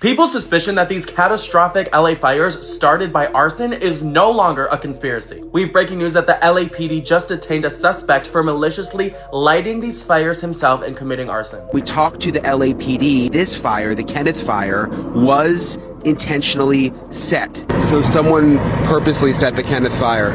People's suspicion that these catastrophic LA fires started by arson is no longer a conspiracy. We have breaking news that the LAPD just detained a suspect for maliciously lighting these fires himself and committing arson. We talked to the LAPD. This fire, the Kenneth fire, was intentionally set. So someone purposely set the Kenneth fire.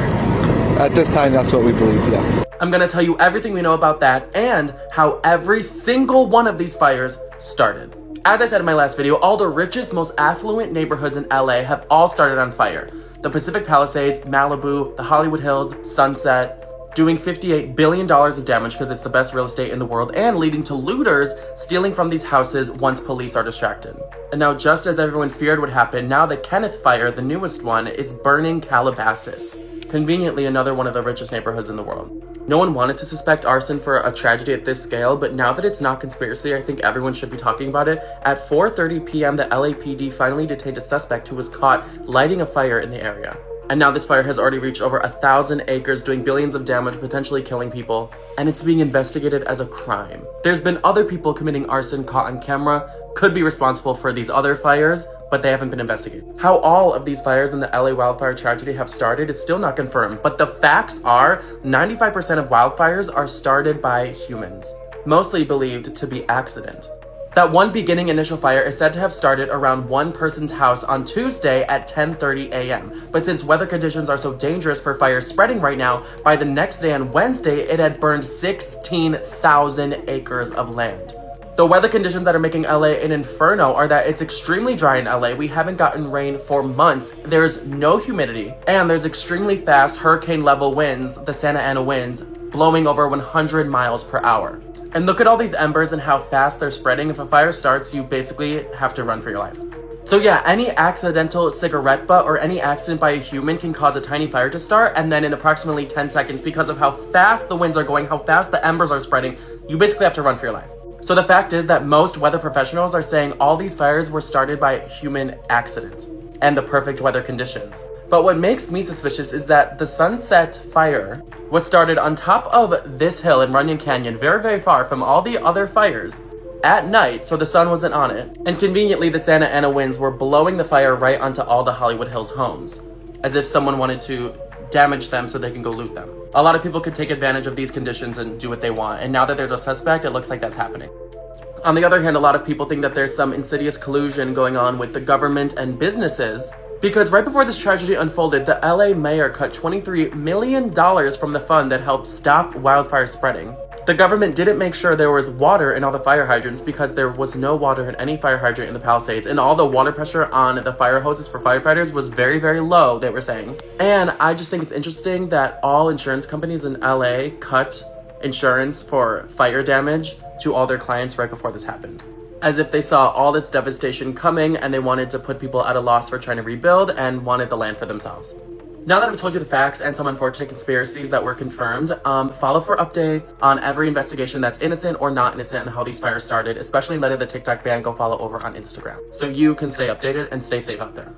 At this time, that's what we believe, yes. I'm gonna tell you everything we know about that and how every single one of these fires started. As I said in my last video, all the richest, most affluent neighborhoods in LA have all started on fire. The Pacific Palisades, Malibu, the Hollywood Hills, Sunset, doing $58 billion of damage because it's the best real estate in the world and leading to looters stealing from these houses once police are distracted. And now, just as everyone feared would happen, now the Kenneth fire, the newest one, is burning Calabasas. Conveniently, another one of the richest neighborhoods in the world. No one wanted to suspect arson for a tragedy at this scale, but now that it's not conspiracy, I think everyone should be talking about it. At 4:30 p.m., the LAPD finally detained a suspect who was caught lighting a fire in the area. And now this fire has already reached over 1,000 acres, doing billions of damage, potentially killing people, and it's being investigated as a crime. There's been other people committing arson caught on camera, could be responsible for these other fires, but they haven't been investigated. How all of these fires in the LA wildfire tragedy have started is still not confirmed, but the facts are 95% of wildfires are started by humans, mostly believed to be accident. That one beginning initial fire is said to have started around one person's house on Tuesday at 10:30 a.m. But since weather conditions are so dangerous for fires spreading right now, by the next day on Wednesday, it had burned 16,000 acres of land. The weather conditions that are making LA an inferno are that it's extremely dry in LA. We haven't gotten rain for months. There's no humidity, and there's extremely fast hurricane-level winds, the Santa Ana winds, blowing over 100 miles per hour. And look at all these embers and how fast they're spreading. If a fire starts, you basically have to run for your life. So yeah, any accidental cigarette butt or any accident by a human can cause a tiny fire to start, and then in approximately 10 seconds, because of how fast the winds are going, how fast the embers are spreading, you basically have to run for your life. So the fact is that most weather professionals are saying all these fires were started by human accident and the perfect weather conditions. But what makes me suspicious is that the Sunset fire was started on top of this hill in Runyon Canyon, very, very far from all the other fires, at night, so the sun wasn't on it. And conveniently, the Santa Ana winds were blowing the fire right onto all the Hollywood Hills homes, as if someone wanted to damage them so they can go loot them. A lot of people could take advantage of these conditions and do what they want, and now that there's a suspect, it looks like that's happening. On the other hand, a lot of people think that there's some insidious collusion going on with the government and businesses, because right before this tragedy unfolded, the LA mayor cut $23 million from the fund that helped stop wildfire spreading. The government didn't make sure there was water in all the fire hydrants because there was no water in any fire hydrant in the Palisades, and all the water pressure on the fire hoses for firefighters was very, very low, they were saying. And I just think it's interesting that all insurance companies in LA cut insurance for fire damage to all their clients right before this happened, as if they saw all this devastation coming and they wanted to put people at a loss for trying to rebuild and wanted the land for themselves. Now that I've told you the facts and some unfortunate conspiracies that were confirmed, follow for updates on every investigation that's innocent or not innocent and how these fires started, especially in light of the TikTok ban. Go follow over on Instagram so you can stay updated and stay safe out there.